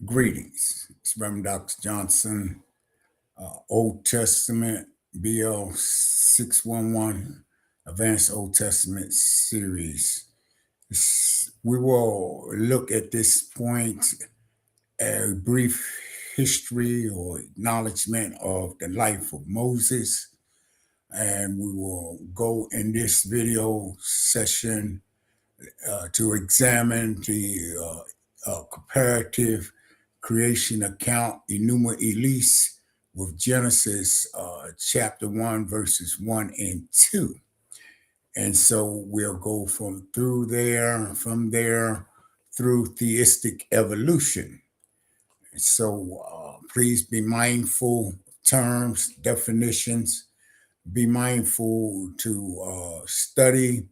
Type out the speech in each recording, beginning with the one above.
Greetings. It's Reverend Dr. Johnson, Old Testament, BL 611, Advanced Old Testament series. We will look at this point a brief history or acknowledgement of the life of Moses. And we will go in this video session to examine the comparative creation account, Enuma Elish, with Genesis chapter 1, verses 1 and 2. And so we'll go from there through theistic evolution. So please be mindful of terms, definitions, be mindful to study,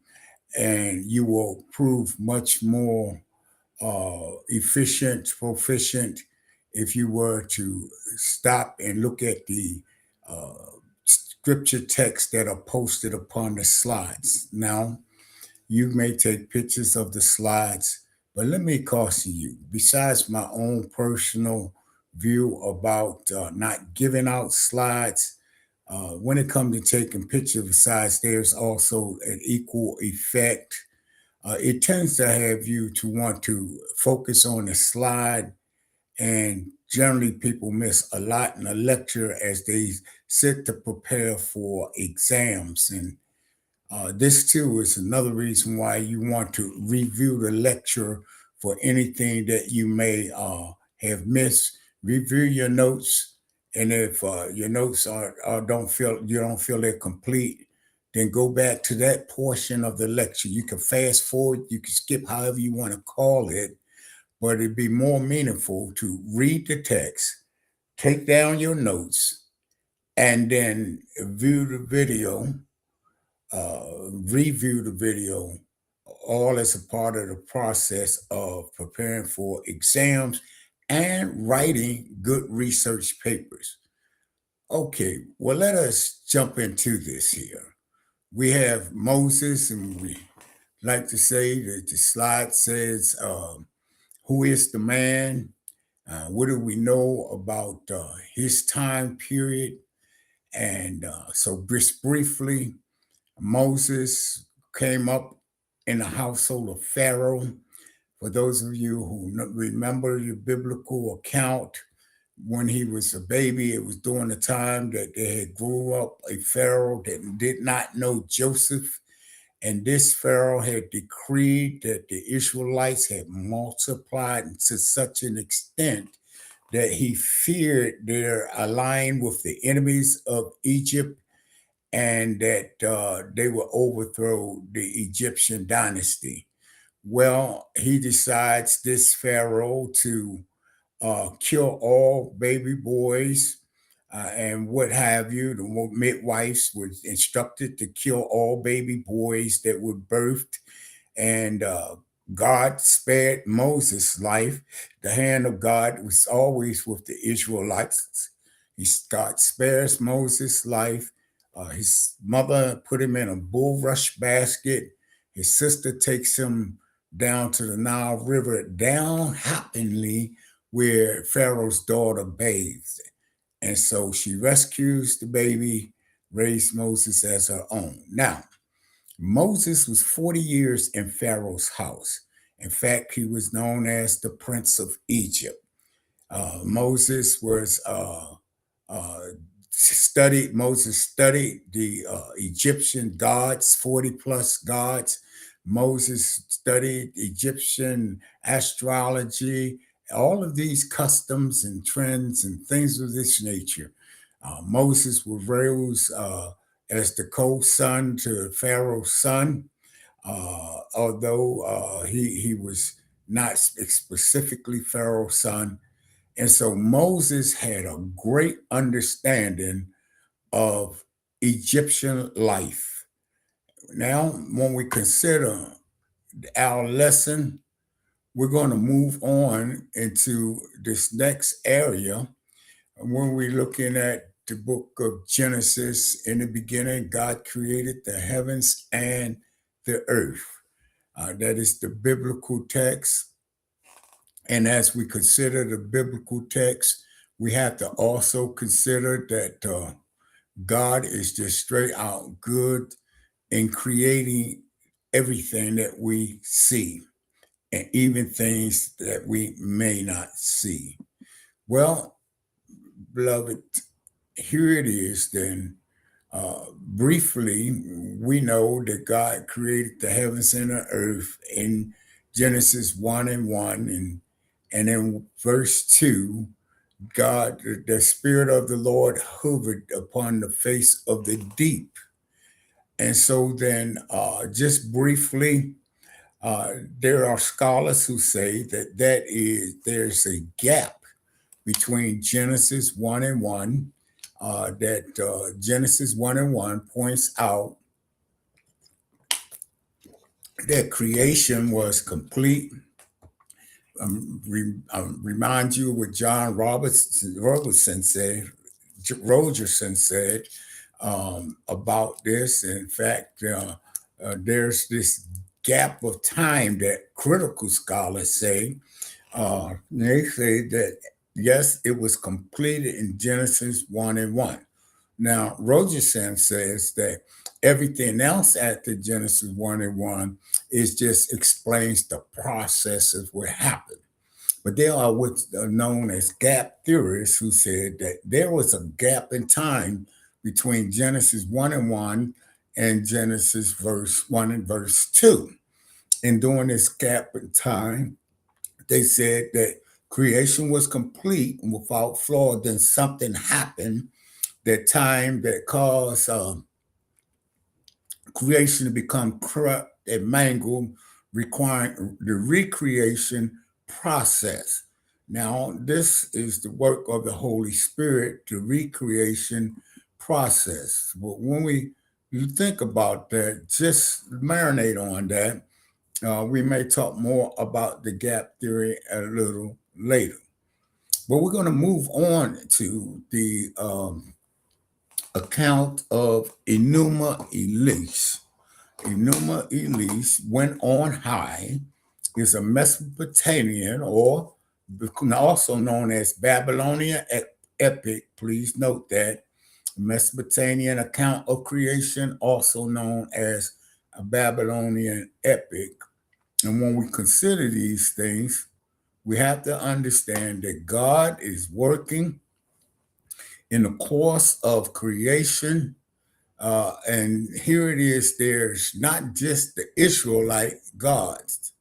and you will prove much more efficient, proficient, if you were to stop and look at the scripture texts that are posted upon the slides. Now, you may take pictures of the slides, but let me caution you, besides my own personal view about not giving out slides, when it comes to taking pictures of slides, there's also an equal effect. It tends to have you to want to focus on the slide, and generally people miss a lot in a lecture as they sit to prepare for exams. And this too is another reason why you want to review the lecture for anything that you may have missed. Review your notes, and if your notes don't feel they're complete, then go back to that portion of the lecture. You can fast forward, you can skip, however you want to call it, but it'd be more meaningful to read the text, take down your notes, and then view the video, review the video, all as a part of the process of preparing for exams and writing good research papers. Okay, well, let us jump into this here. We have Moses, and we like to say that the slide says, who is the man? What do we know about his time period? And so, just briefly, Moses came up in the household of Pharaoh. For those of you who remember your biblical account, when he was a baby, it was during the time that they had grew up a Pharaoh that did not know Joseph. And this Pharaoh had decreed that the Israelites had multiplied to such an extent that he feared their allying with the enemies of Egypt, and that they would overthrow the Egyptian dynasty. Well, he decides, this Pharaoh, to kill all baby boys and what have you. The midwives were instructed to kill all baby boys that were birthed, and God spared Moses' life. The hand of God was always with the Israelites. God spares Moses' life. His mother put him in a bulrush basket. His sister takes him down to the Nile River, down happily where Pharaoh's daughter bathes. And so she rescues the baby, raised Moses as her own. Now, Moses was 40 years in Pharaoh's house. In fact, he was known as the Prince of Egypt. Moses studied the Egyptian gods, 40 plus gods. Moses studied Egyptian astrology, all of these customs and trends and things of this nature. Moses was raised as the co-son to Pharaoh's son, although he was not specifically Pharaoh's son. And so Moses had a great understanding of Egyptian life. Now, when we consider our lesson, we're going to move on into this next area. When we're looking at the book of Genesis, in the beginning, God created the heavens and the earth. That is the biblical text. And as we consider the biblical text, we have to also consider that God is just straight out good in creating everything that we see and even things that we may not see. Well, beloved, here it is then. Briefly, we know that God created the heavens and the earth in Genesis 1 and 1. And in verse 2, God, the Spirit of the Lord hovered upon the face of the deep. And so then, just briefly, there are scholars who say that there's a gap between Genesis 1 and 1, that Genesis 1 and 1 points out that creation was complete. Remind you what John Robertson said, Rogerson said about this. In fact, there's this gap of time that critical scholars say. They say that yes, it was completed in Genesis 1 and 1. Now, Rogerson says that everything else after Genesis 1 and 1 is just explains the process of what happened. But there are what's known as gap theorists who said that there was a gap in time between Genesis 1 and 1 and Genesis verse 1 and verse 2. And during this gap in time, they said that creation was complete and without flaw. Then something happened that time that caused creation to become corrupt and mangled, requiring the recreation process. Now, this is the work of the Holy Spirit, the recreation process. But when we you think about that, just marinate on that. We may talk more about the gap theory a little later. But we're going to move on to the account of Enuma Elish. Enuma Elish went on high, is a Mesopotamian or also known as Babylonian epic. Please note that Mesopotamian account of creation, also known as a Babylonian epic. And when we consider these things, we have to understand that God is working in the course of creation. And here it is, there's not just the Israelite gods.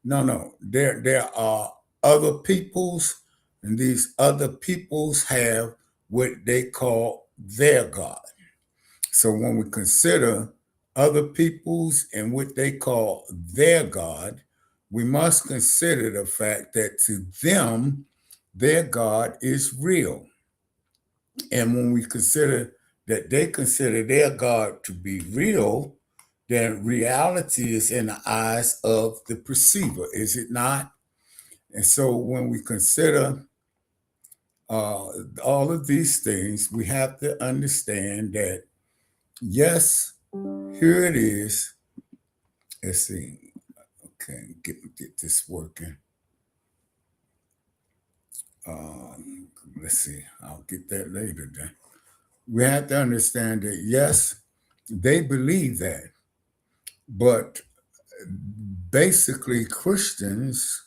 No. There are other peoples, and these other peoples have what they call their God. So when we consider other peoples and what they call their God, we must consider the fact that to them, their God is real. And when we consider that they consider their God to be real, then reality is in the eyes of the perceiver, is it not? And so when we consider uh, all of these things, we have to understand that, yes, here it is. Let's see. Okay, get this working. Let's see. I'll get that later then. We have to understand that, yes, they believe that, but basically Christians,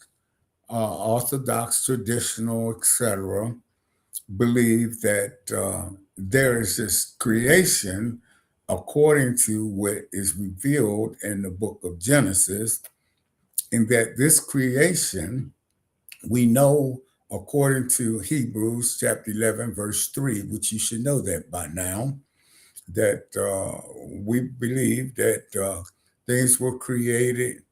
Orthodox, traditional, etc., believe that there is this creation according to what is revealed in the book of Genesis, and that this creation, we know according to Hebrews chapter 11, verse 3, which you should know that by now, that we believe that things were created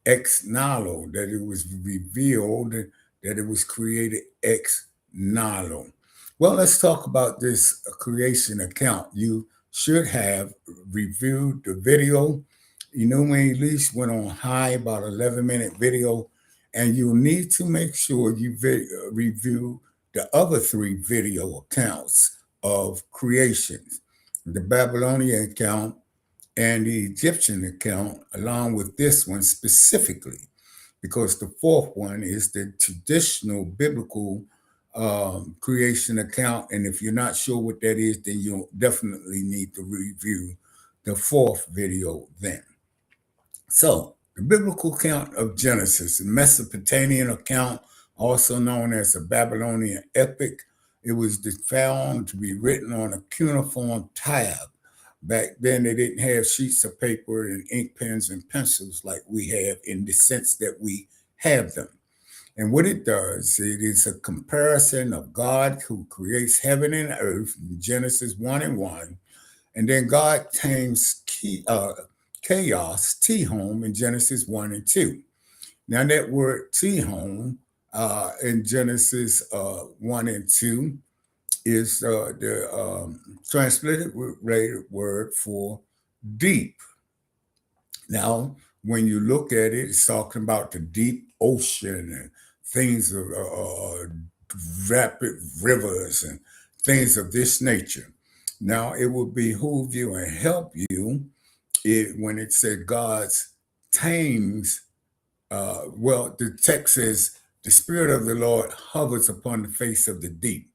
ex nihilo, that it was revealed, that it was created ex nihilo. Well, let's talk about this creation account. You should have reviewed the video. Enuma Elish went on high, about 11-minute video, and you need to make sure you review the other three video accounts of creations, the Babylonian account and the Egyptian account, along with this one specifically, because the fourth one is the traditional biblical creation account. And if you're not sure what that is, then you'll definitely need to review the fourth video then. So, the biblical account of Genesis, the Mesopotamian account, also known as the Babylonian epic, it was found to be written on a cuneiform tab. Back then, they didn't have sheets of paper and ink pens and pencils like we have in the sense that we have them. And what it does, it is a comparison of God who creates heaven and earth in Genesis 1 and 1. And then God tames chaos, T-home, in Genesis 1 and 2. Now, that word T-home in Genesis 1 and 2 is the translated word for deep. Now, when you look at it, it's talking about the deep ocean and things of rapid rivers and things of this nature. Now, it will behoove you and help you when it said God's tames. Well, the text says, the Spirit of the Lord hovers upon the face of the deep.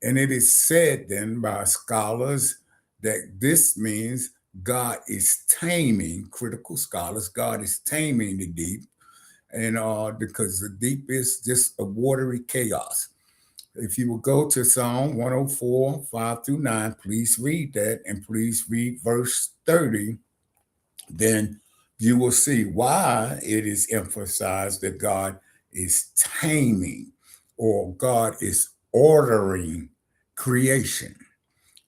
And it is said then by scholars that this means God is taming, critical scholars, God is taming the deep. And because the deep is just a watery chaos. If you will go to Psalm 104, 5 through 9, please read that, and please read verse 30. Then you will see why it is emphasized that God is taming or God is ordering creation.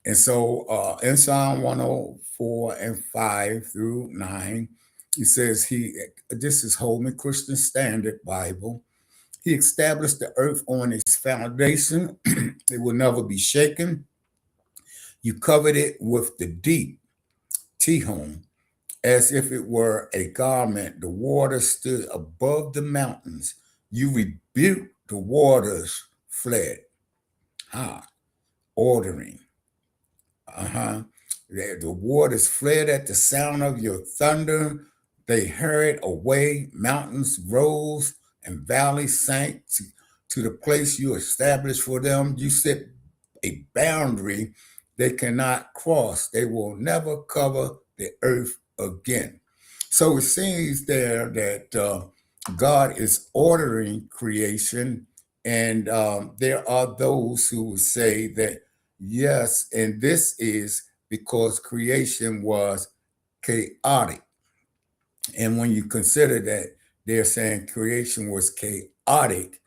And so in Psalm 104 and 5 through 9, he says this is Holman Christian Standard Bible. He established the earth on its foundation. It will never be shaken. You covered it with the deep, T-home, as if it were a garment. The water stood above the mountains. You rebuked the waters, fled. Ordering. The waters fled at the sound of your thunder. They hurried away. Mountains rose and valleys sank to the place you established for them. You set a boundary they cannot cross. They will never cover the earth again. So it seems there that God is ordering creation, and there are those who would say that yes, and this is because creation was chaotic. And when you consider that they're saying creation was chaotic,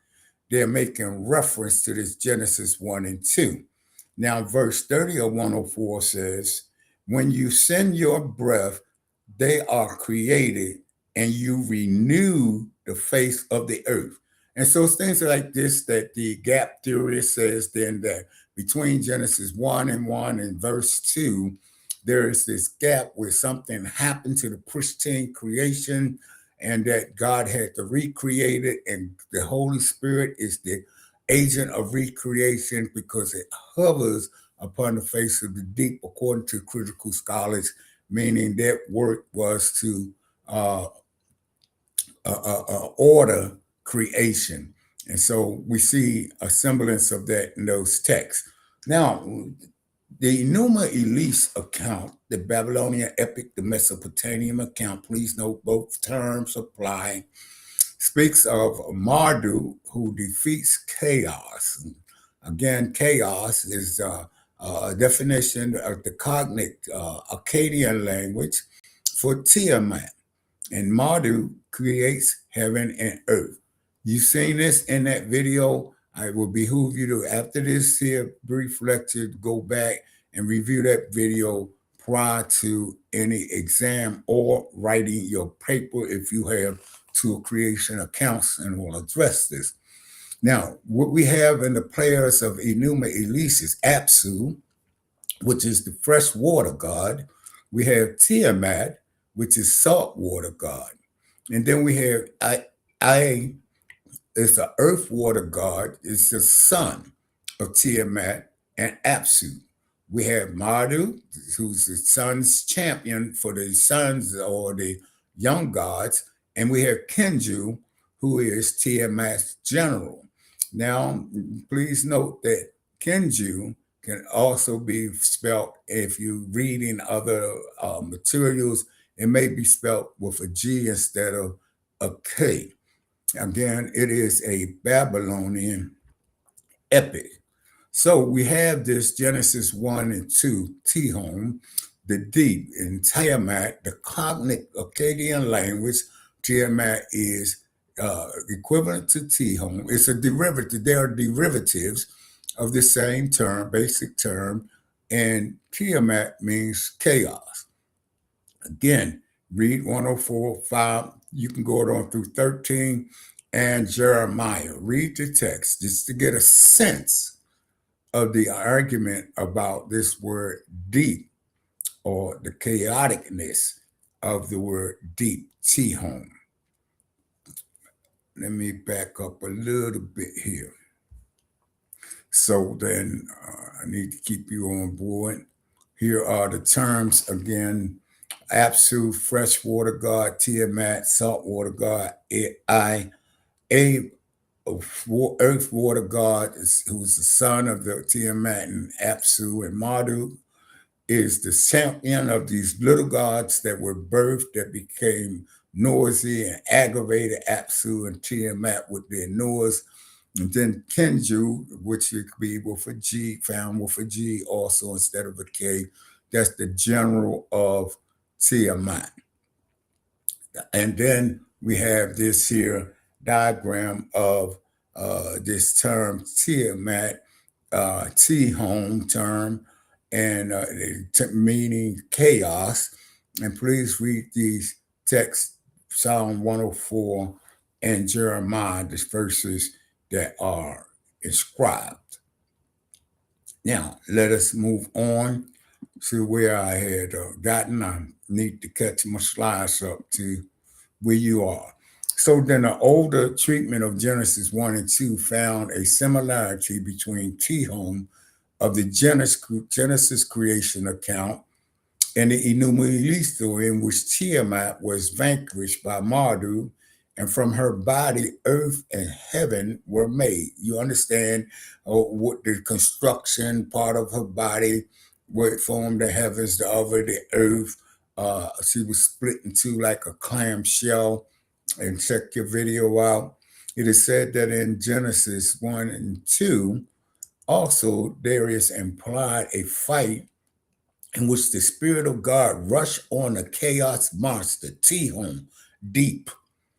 they're making reference to this Genesis 1 and 2. Now, verse 30 of 104 says, when you send your breath, they are created, and you renew the face of the earth. And so it's things like this that the gap theorist says then that between Genesis 1 and 1 and verse 2, there is this gap where something happened to the pristine creation and that God had to recreate it, and the Holy Spirit is the agent of recreation because it hovers upon the face of the deep, according to critical scholars, meaning that work was to order creation. And so we see a semblance of that in those texts. Now, the Enuma Elish account, the Babylonian epic, the Mesopotamian account, please note both terms apply, speaks of Marduk who defeats chaos. Again, chaos is a definition of the cognate Akkadian language for Tiamat. And Marduk creates heaven and earth. You've seen this in that video. I will behoove you to, after this here brief lecture, go back and review that video prior to any exam or writing your paper if you have tool creation accounts, and we'll address this. Now, what we have in the players of Enuma Elish is Apsu, which is the freshwater god. We have Tiamat, which is saltwater god. And then we have I is the earth water god, it's the son of Tiamat and Apsu. We have Marduk, who's the sun's champion for the sons or the young gods, and we have Kinju, who is Tiamat's general. Now, please note that Kenju can also be spelled, if you read in other materials, it may be spelled with a G instead of a K. Again, it is a Babylonian epic. So we have this Genesis 1 and 2, Tihom, the deep, in Tiamat, the cognitive Akkadian language. Tiamat is equivalent to Tihom. It's a derivative. They are derivatives of the same term, basic term, and Tiamat means chaos. Again, read 104:5. You can go on through 13 and Jeremiah. Read the text just to get a sense of the argument about this word deep, or the chaoticness of the word deep, Tihom. Let me back up a little bit here. So then I need to keep you on board. Here are the terms again: Apsu, freshwater god; Tiamat, saltwater god; I, a earth water god, who's the son of the Tiamat and Apsu, and Marduk is the champion of these little gods that were birthed, that became noisy and aggravated Apsu and Tiamat with their noise. And then Kenju, which could be with a G, found with a G also instead of a K. That's the general of Tiamat. And then we have this here diagram of this term Tiamat, T-home term, and meaning chaos. And please read these texts, Psalm 104 and Jeremiah, the verses that are inscribed. Now, let us move on to where I had gotten. I need to catch my slides up to where you are. So then the older treatment of Genesis 1 and 2 found a similarity between Tihom of the Genesis creation account and the Enuma Elish story, in which Tiamat was vanquished by Marduk, and from her body, earth and heaven were made. You understand what the construction part of her body, where it formed the heavens, the other, the earth. She was split into like a clam shell. And check your video out. It is said that in Genesis 1 and 2, also there is implied a fight in which the Spirit of God rushed on a chaos monster, Tihom, deep.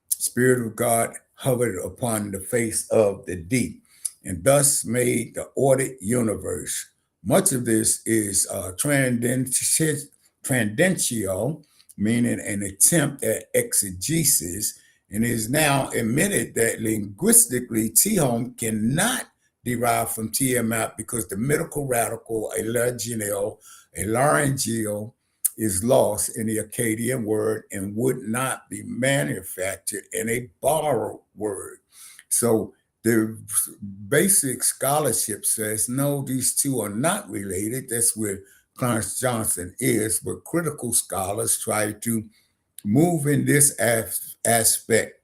Spirit of God hovered upon the face of the deep and thus made the ordered universe. Much of this is transcendential, meaning an attempt at exegesis, and it is now admitted that linguistically Tihom cannot derive from Tiamat because the medical radical, a laryngeal, is lost in the Akkadian word and would not be manufactured in a borrowed word. So the basic scholarship says, no, these two are not related. That's where Clarence Johnson is, but critical scholars try to move in this aspect.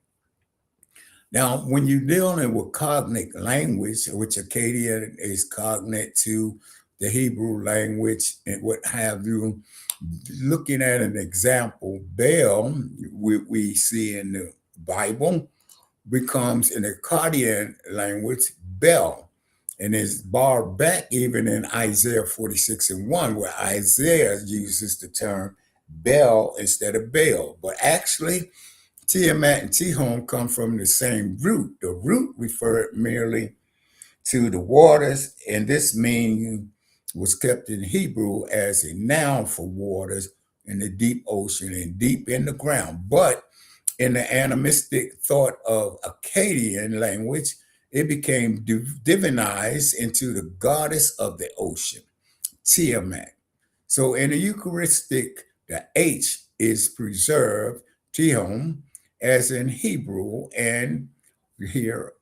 Now, when you're dealing with cognate language, which Akkadian is cognate to the Hebrew language and what have you, looking at an example, Baal, we see in the Bible, becomes in the Akkadian language, Bel, and is barred back even in Isaiah 46 and 1, where Isaiah uses the term Bel instead of Baal. But actually, Tiamat and Tihom come from the same root. The root referred merely to the waters, and this meaning was kept in Hebrew as a noun for waters in the deep ocean and deep in the ground. But in the animistic thought of Akkadian language, it became divinized into the goddess of the ocean, Tiamat. So in the Eucharistic, the H is preserved, Tihom, as in Hebrew, and here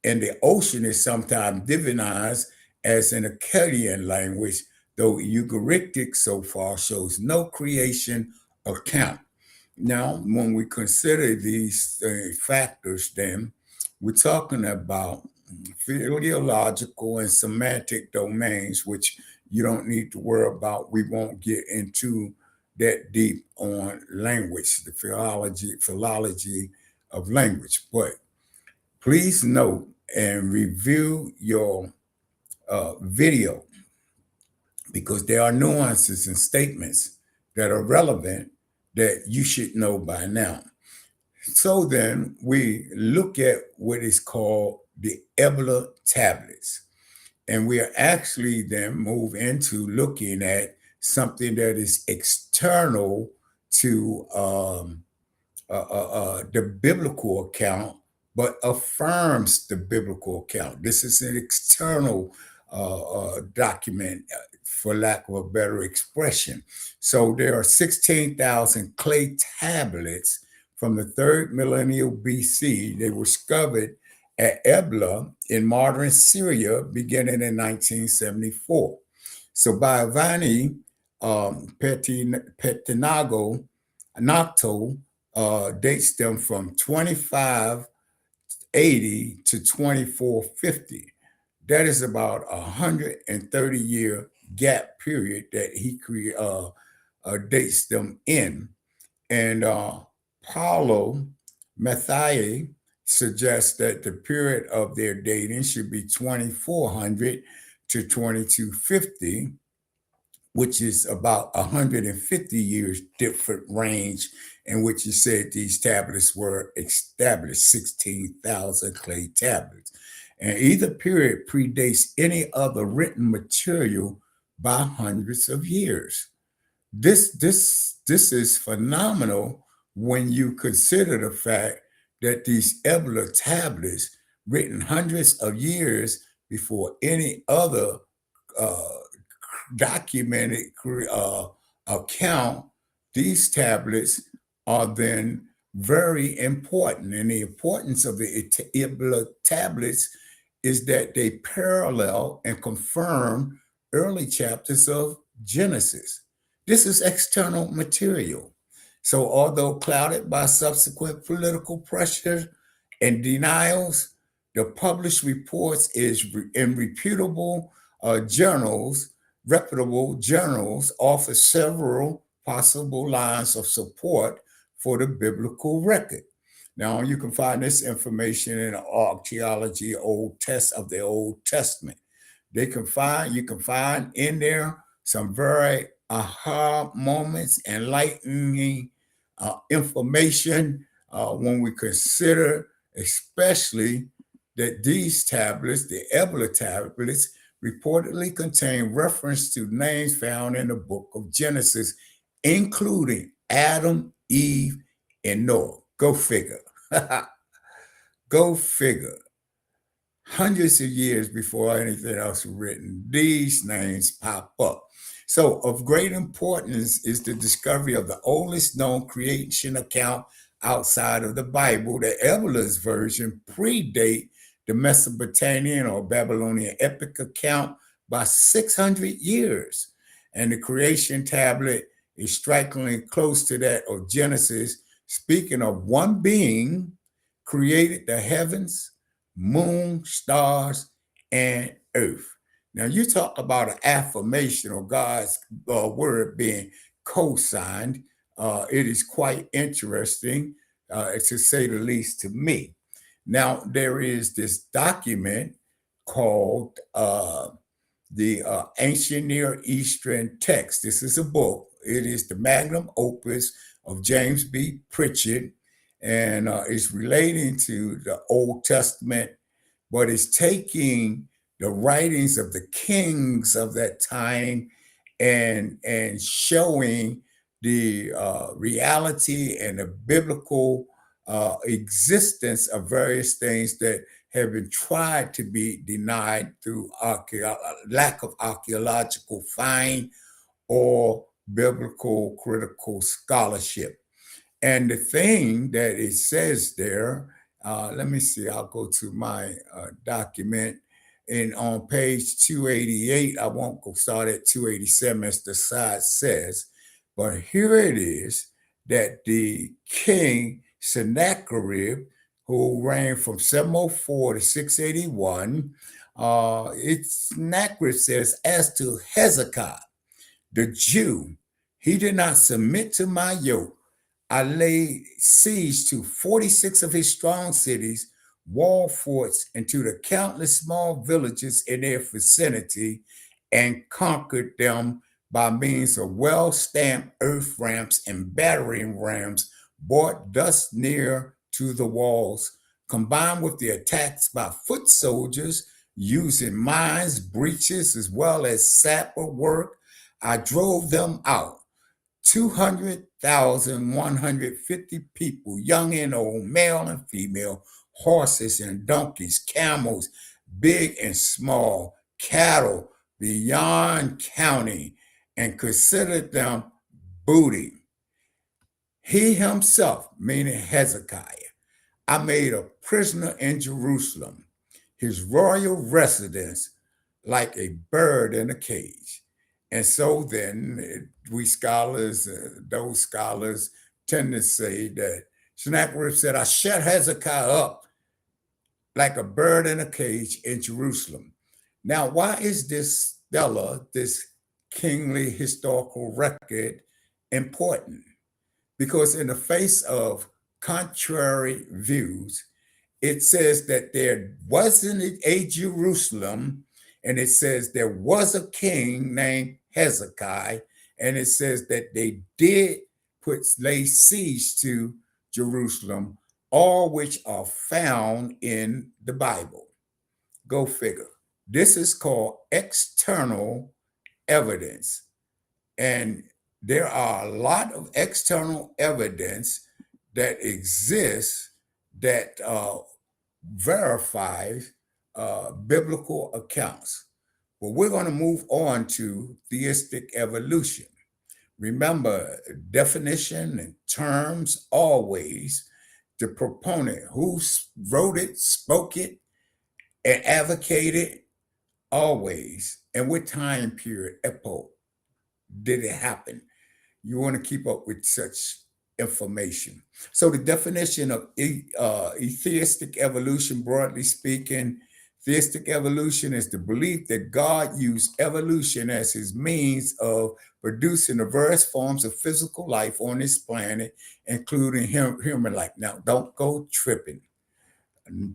and the ocean is sometimes divinized as in Akkadian language, though Eucharistic so far shows no creation account. Now, when we consider these factors, then we're talking about philological and semantic domains, which you don't need to worry about. We won't get into that deep on language, the philology of language. But please note and review your video, because there are nuances and statements that are relevant that you should know by now. So then we look at what is called the Ebla tablets. And we are actually then move into looking at something that is external to the biblical account, but affirms the biblical account. This is an external document, for lack of a better expression. So there are 16,000 clay tablets from the third millennium BC. They were discovered at Ebla in modern Syria beginning in 1974. So Bhavani Petinago Nocto dates them from 2580 to 2450. That is about a 130-year gap period that he dates them in. And Paulo Matthaei suggests that the period of their dating should be 2400 to 2250, which is about 150 years different range in which he said these tablets were established, 16,000 clay tablets. And either period predates any other written material by hundreds of years. This is phenomenal when you consider the fact that these Ebla tablets, written hundreds of years before any other uh, documented account, these tablets are then very important. And the importance of the Ibla tablets is that they parallel and confirm early chapters of Genesis. This is external material. So, although clouded by subsequent political pressure and denials, the published reports in journals, reputable journals, offer several possible lines of support for the biblical record. Now, you can find this information in archaeology of the Old Testament. You can find in there some very aha moments, enlightening information when we consider, especially that these tablets, the Ebla tablets, reportedly contain reference to names found in the book of Genesis, including Adam, Eve, and Noah. Go figure. Go figure. Hundreds of years before anything else was written, these names pop up. So, of great importance is the discovery of the oldest known creation account outside of the Bible. The Ebla's version predate the Mesopotamian or Babylonian epic account by 600 years. And the creation tablet is strikingly close to that of Genesis, speaking of one being created the heavens, moon, stars, and earth. Now, you talk about an affirmation of God's word being co signed. It is quite interesting, to say the least, to me. Now, there is this document called the Ancient Near Eastern Text. This is a book. It is the magnum opus of James B. Pritchett, and it's relating to the Old Testament, but it's taking the writings of the kings of that time and showing the reality and the biblical existence of various things that have been tried to be denied through lack of archaeological find or biblical critical scholarship. And the thing that it says there, let me see, I'll go to my document. And on page 288, I won't go start at 287 as the side says, but here it is, that the king Sennacherib, who reigned from 704 to 681, Sennacherib says, as to Hezekiah, the Jew, he did not submit to my yoke. I laid siege to 46 of his strong cities, wall forts, and to the countless small villages in their vicinity, and conquered them by means of well stamped earth ramps and battering rams brought thus near to the walls, combined with the attacks by foot soldiers using mines, breaches, as well as sapper work. I drove them out. 200,150 people, young and old, male and female, horses and donkeys, camels, big and small, cattle beyond counting, and considered them booty. He himself, meaning Hezekiah, I made a prisoner in Jerusalem, his royal residence, like a bird in a cage. And so then we scholars, those scholars tend to say that Sennacherib said, I shut Hezekiah up like a bird in a cage in Jerusalem. Now, why is this stellar, this kingly historical record important? Because in the face of contrary views, it says that there wasn't a Jerusalem, and it says there was a king named Hezekiah, and it says that they did lay siege to Jerusalem, all which are found in the Bible. Go figure. This is called external evidence. And there are a lot of external evidence that exists that verifies biblical accounts. But we're going to move on to theistic evolution. Remember, definition and terms always, the proponent who wrote it, spoke it, and advocated always, and what time period, epoch, did it happen? You want to keep up with such information. So the definition of theistic evolution, broadly speaking, theistic evolution is the belief that God used evolution as his means of producing the various forms of physical life on this planet, including human life. Now, don't go tripping,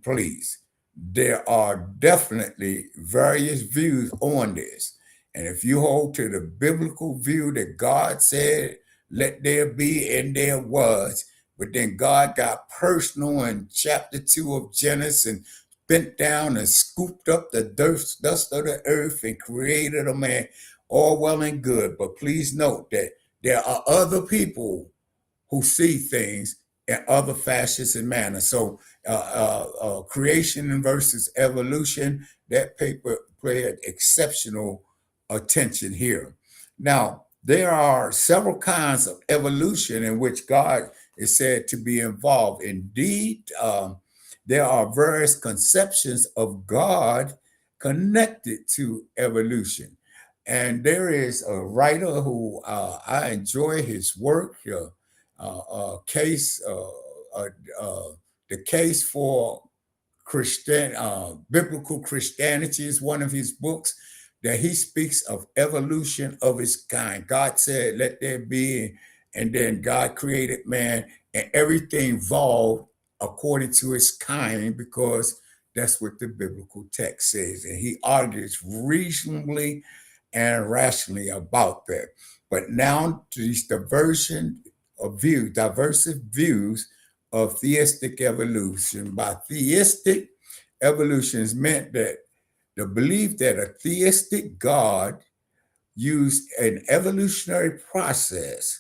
please. There are definitely various views on this. And if you hold to the biblical view that God said, let there be, and there was, but then God got personal in chapter 2 of Genesis and bent down and scooped up the dust of the earth and created a man, all well and good. But please note that there are other people who see things in other fashions and manners. So creation versus evolution, that paper played exceptional attention here. Now, there are several kinds of evolution in which God is said to be involved. Indeed, there are various conceptions of God connected to evolution. And there is a writer who I enjoy his work, the case for biblical Christianity is one of his books that he speaks of evolution of his kind. God said, let there be, and then God created man, and everything evolved according to his kind, because that's what the biblical text says. And he argues reasonably and rationally about that. But now to these diversive views of theistic evolution. By theistic, evolution is meant that the belief that a theistic God used an evolutionary process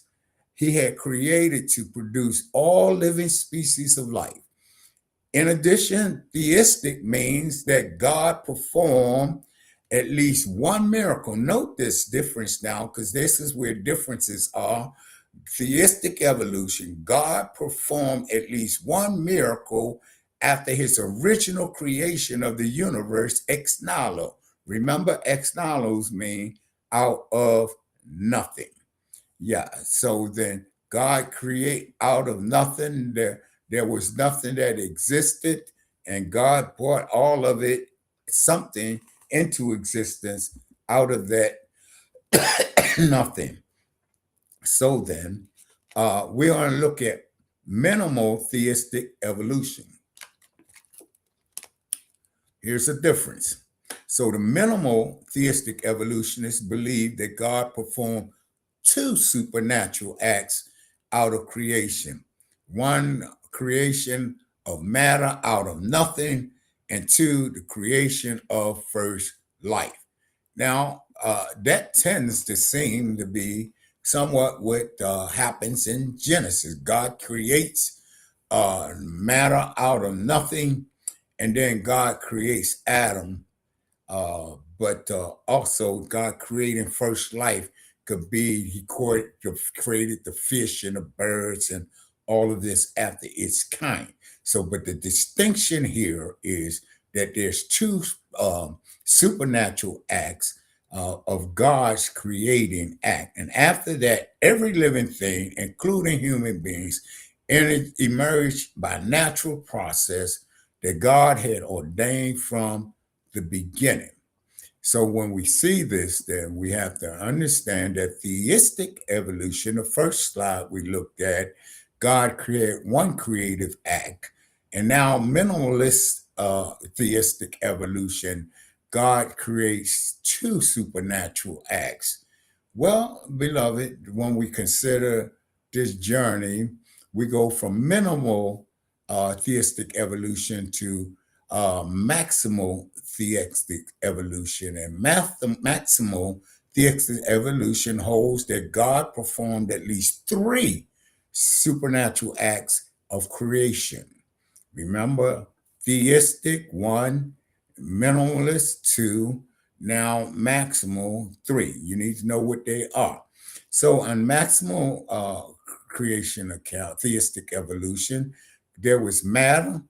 he had created to produce all living species of life. In addition, theistic means that God performed at least one miracle. Note this difference now, because this is where differences are. Theistic evolution, God performed at least one miracle after his original creation of the universe ex nihilo. Remember, ex nihilos mean out of nothing. Yeah, so then God create out of nothing. There was nothing that existed, and God brought all of it, something, into existence out of that nothing. So then, we're going to look at minimal theistic evolution. Here's the difference. So the minimal theistic evolutionists believe that God performed two supernatural acts out of creation. One, creation of matter out of nothing, and two, the creation of first life. Now, that tends to seem to be somewhat what happens in Genesis. God creates matter out of nothing, and then God creates Adam. But also, God creating first life could be He created the fish and the birds and all of this after its kind. So, but the distinction here is that there's two supernatural acts of God's creating act. And after that, every living thing, including human beings, emerged by natural process that God had ordained from the beginning. So when we see this, then we have to understand that theistic evolution, the first slide we looked at, God created one creative act. And now minimalist theistic evolution, God creates two supernatural acts. Well, beloved, when we consider this journey, we go from minimal theistic evolution to maximal theistic evolution. And maximal theistic evolution holds that God performed at least three supernatural acts of creation. Remember, theistic, one, minimalist, two, now maximal, three. You need to know what they are. So, on maximal creation account, theistic evolution, there was matter,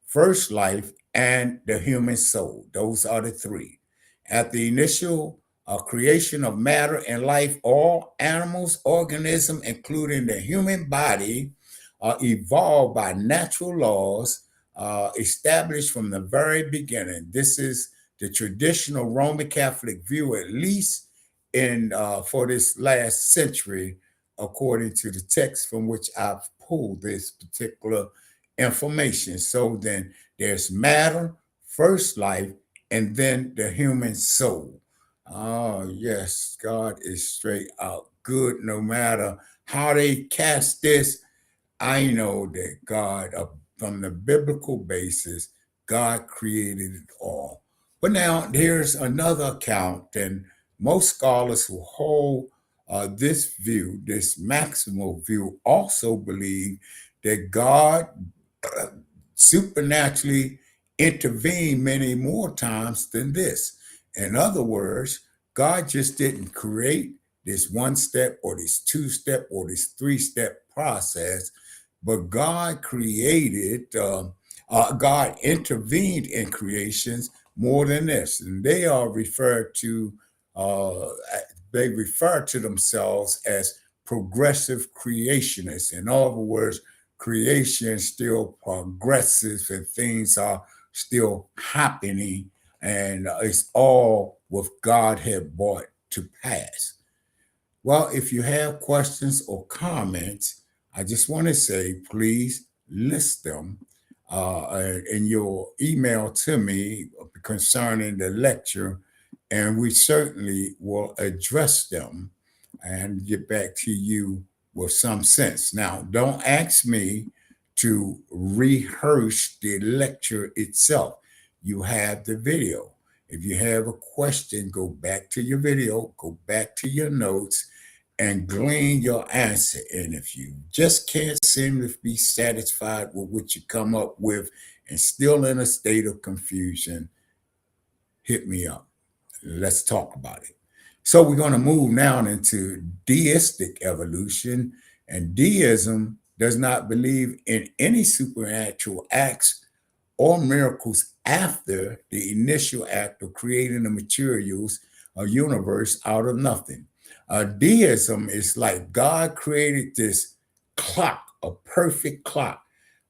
first life, and the human soul. Those are the three. At the initial creation of matter and life, all animals, organisms, including the human body, evolved by natural laws established from the very beginning. This is the traditional Roman Catholic view, at least in for this last century, according to the text from which I've pulled this particular information. So then there's matter, first life, and then the human soul. Oh, yes, God is straight out good no matter how they cast this. I know that God, from the biblical basis, God created it all. But now here's another account, and most scholars who hold this view, this maximal view, also believe that God supernaturally intervened many more times than this. In other words, God just didn't create this one step or this two step or this three-step process, but God created, God intervened in creations more than this. And they are referred to, uh, they refer to themselves as progressive creationists. In other words, creation still progresses and things are still happening, and it's all what God had brought to pass. Well, if you have questions or comments, I just want to say please list them in your email to me concerning the lecture, and we certainly will address them and get back to you with some sense. Now, don't ask me to rehearse the lecture itself. You have the video. If you have a question, go back to your video, go back to your notes, and glean your answer. And if you just can't seem to be satisfied with what you come up with and still in a state of confusion, hit me up. Let's talk about it. So we're going to move now into deistic evolution. And deism does not believe in any supernatural acts or miracles after the initial act of creating the materials of universe out of nothing. Deism is like God created this clock, a perfect clock,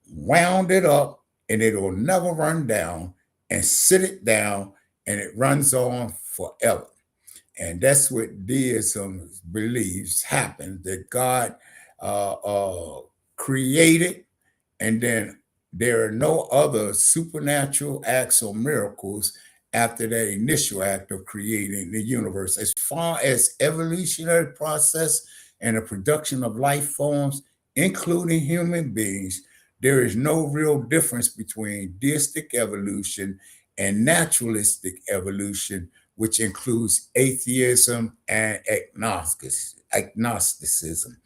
wound it up, and it'll never run down, and sit it down, and it runs on forever. And that's what deism believes happened, that God created, and then there are no other supernatural acts or miracles after that initial act of creating the universe. As far as evolutionary process and the production of life forms, including human beings, there is no real difference between deistic evolution and naturalistic evolution, which includes atheism and agnosticism.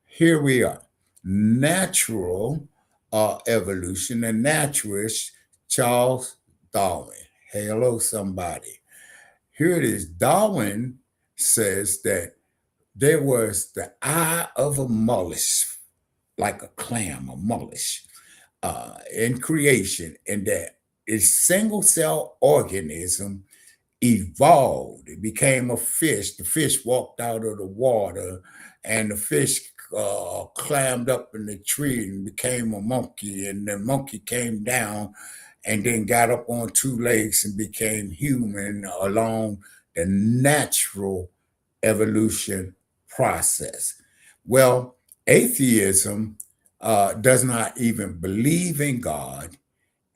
Here we are. Natural evolution, the naturalist Charles Darwin. Hello, somebody. Here it is. Darwin says that there was the eye of a mollusk, like a clam, a mollusk, in creation, and that a single cell organism evolved. It became a fish. The fish walked out of the water, and the fish climbed up in the tree and became a monkey. And the monkey came down and then got up on two legs and became human along the natural evolution process. Well, atheism does not even believe in God,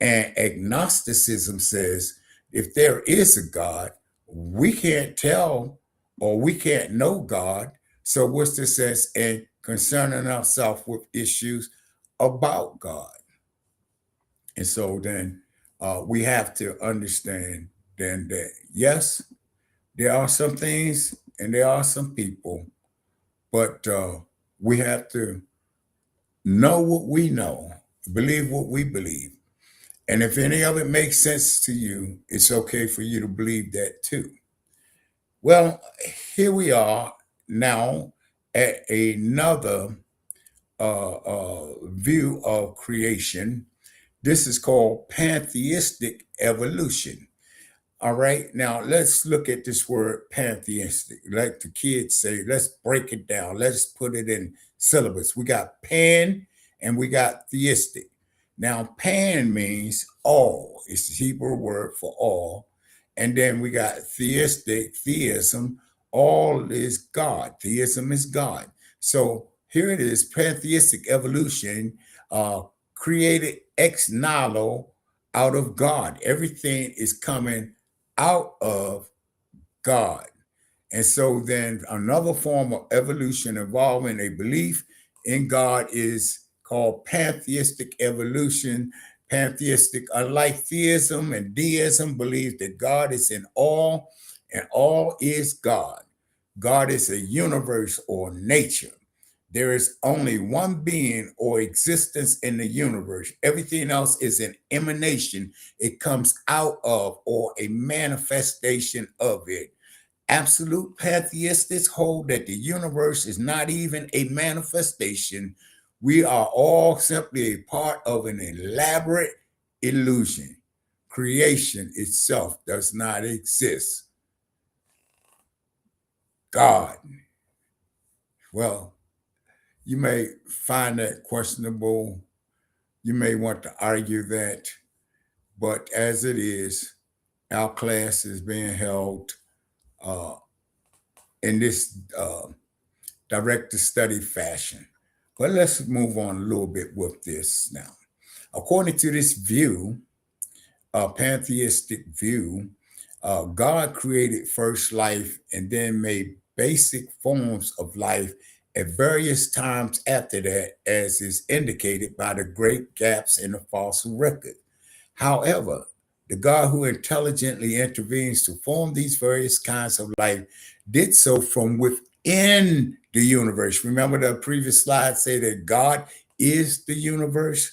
and agnosticism says if there is a God, we can't tell or we can't know God. So what's the sense in concerning ourselves with issues about God? And so then we have to understand then that yes, there are some things and there are some people, but we have to know what we know, believe what we believe. And if any of it makes sense to you, it's okay for you to believe that too. Well, here we are now at another view of creation. This is called pantheistic evolution. All right, now let's look at this word pantheistic. Like the kids say, let's break it down. Let's put it in syllabus. We got pan and we got theistic. Now, pan means all, it's the Hebrew word for all. And then we got theistic, theism, all is God. Theism is God. So here it is, pantheistic evolution, created ex nihilo, out of God. Everything is coming out of God. And so then another form of evolution involving a belief in God is called pantheistic evolution. Pantheistic, unlike theism and deism, believes that God is in all and all is God. God is a universe or nature. There is only one being or existence in the universe. Everything else is an emanation. It comes out of or a manifestation of it. Absolute pantheists hold that the universe is not even a manifestation. We are all simply a part of an elaborate illusion. Creation itself does not exist. God. Well, you may find that questionable. You may want to argue that, but as it is, our class is being held uh, in this direct to study fashion. But let's move on a little bit with this now. According to this view, pantheistic view, God created first life and then made basic forms of life at various times after that, as is indicated by the great gaps in the fossil record. However, the God who intelligently intervenes to form these various kinds of life did so from within the universe. Remember the previous slide say that God is the universe,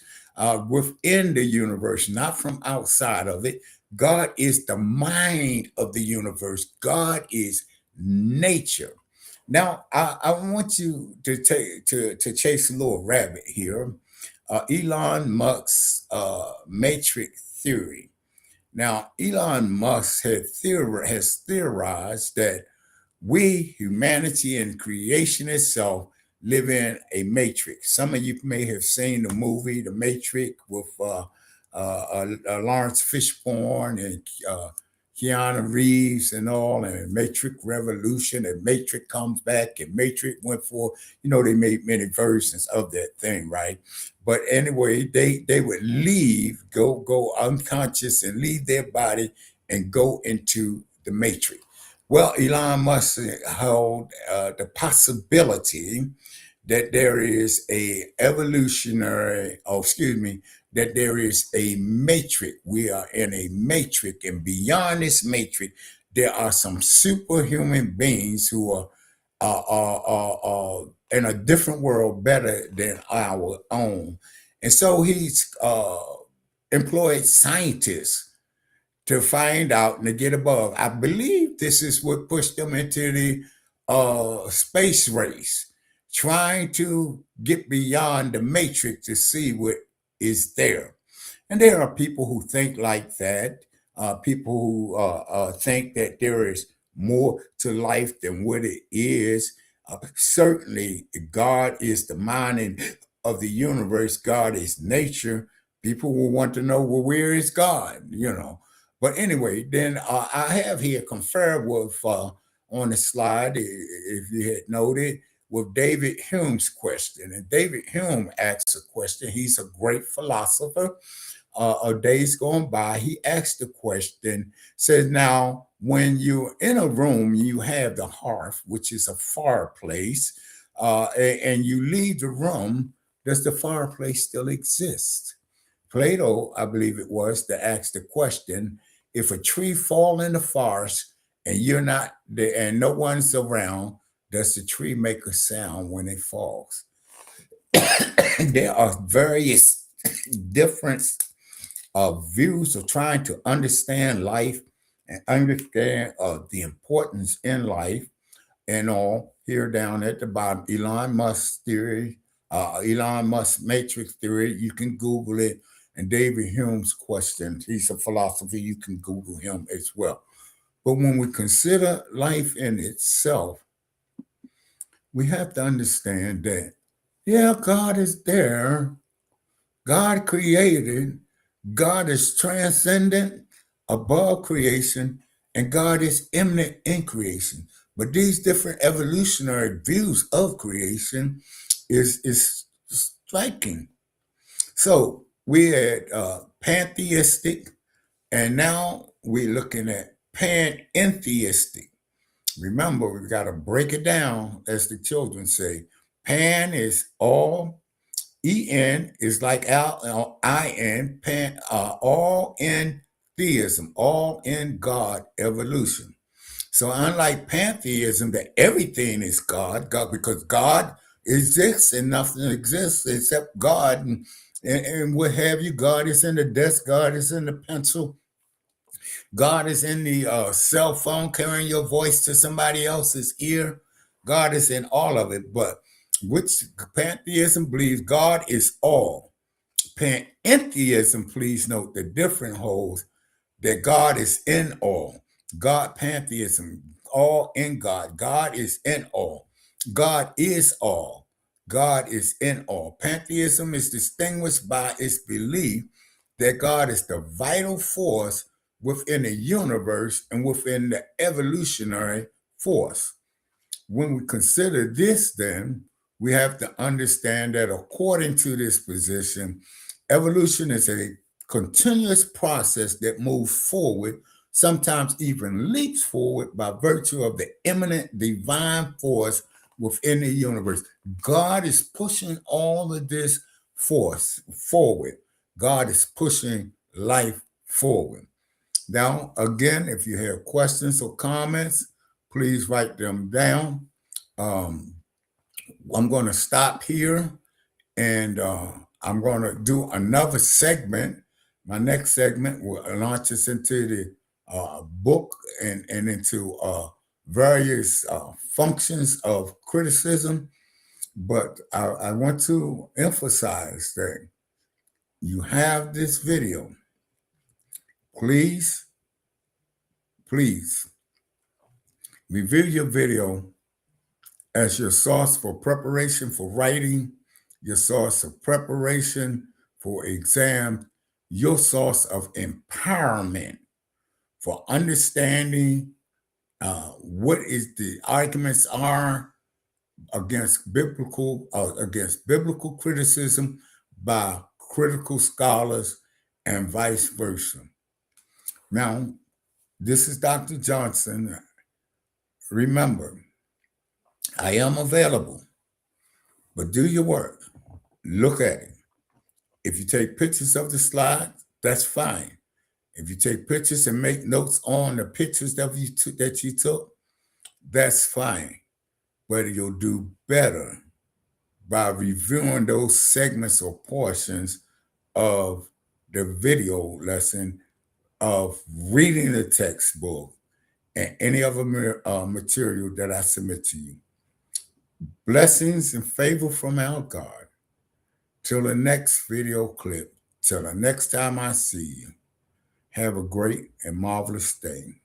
within the universe, not from outside of it. God is the mind of the universe. God is nature. Now, I want you to chase a little rabbit here. Elon Musk's matrix theory. Now, Elon Musk has theorized that we, humanity, and creation itself live in a matrix. Some of you may have seen the movie The Matrix with Lawrence Fishburne and Keanu Reeves and all, and Matrix Revolution, and Matrix comes back, and Matrix went for, they made many versions of that thing, right? But anyway, they would leave, go unconscious and leave their body and go into the Matrix. Well, Elon Musk held the possibility that there is a evolutionary, that there is a matrix. We are in a matrix, and beyond this matrix, there are some superhuman beings who are in a different world better than our own. And so he's employed scientists to find out and to get above. I believe this is what pushed them into the space race, trying to get beyond the matrix to see what is there. And there are people who think like that, people who think that there is more to life than what it is. Certainly, God is the mind of the universe, God is nature. People will want to know, well, where is God? But anyway, then I have here conferred with on the slide, if you had noted, with David Hume's question. And David Hume asks a question. He's a great philosopher. Days going by, he asked the question, says, now, when you're in a room, you have the hearth, which is a fireplace, and you leave the room, does the fireplace still exist? Plato, I believe it was, that asked the question, if a tree fall in the forest and you're not there and no one's around, does the tree make a sound when it falls? There are various different views of trying to understand life and understand the importance in life and all. Here down at the bottom, Elon Musk theory, Elon Musk matrix theory. You can Google it. And David Hume's question. He's a philosopher. You can Google him as well. But when we consider life in itself, we have to understand that, yeah, God is there. God created. God is transcendent, above creation, and God is immanent in creation. But these different evolutionary views of creation is striking. So we had pantheistic, and now we're looking at panentheistic. Remember, we've got to break it down, as the children say. Pan is all. En is like in, pan, all in theism, all in God evolution. So unlike pantheism, that everything is God, because God exists and nothing exists except God, and what have you. God is in the desk, God is in the pencil, God is in the cell phone carrying your voice to somebody else's ear. God is in all of it. But which pantheism believes God is all. Panentheism, please note the different holds that God is in all. God pantheism, all in God. God is in all. God is all. God is in all. Pantheism is distinguished by its belief that God is the vital force within the universe and within the evolutionary force. When we consider this, then, we have to understand that according to this position, evolution is a continuous process that moves forward, sometimes even leaps forward by virtue of the immanent divine force within the universe. God is pushing all of this force forward. God is pushing life forward. Now, again, if you have questions or comments, please write them down. Um, I'm going to stop here, and I'm going to do another segment. My next segment will launch us into the book and into various functions of criticism. But I want to emphasize that you have this video. Please, please review your video as your source for preparation for writing, your source of preparation for exam, your source of empowerment for understanding what is the arguments are against biblical criticism by critical scholars and vice versa. Now, this is Dr. Johnson. Remember, I am available, but do your work. Look at it. If you take pictures of the slides, that's fine. If you take pictures and make notes on the pictures that you took, that's fine. But you'll do better by reviewing those segments or portions of the video lesson, of reading the textbook, and any other material that I submit to you. Blessings and favor from our God. Till the next video clip, till the next time I see you, have a great and marvelous day.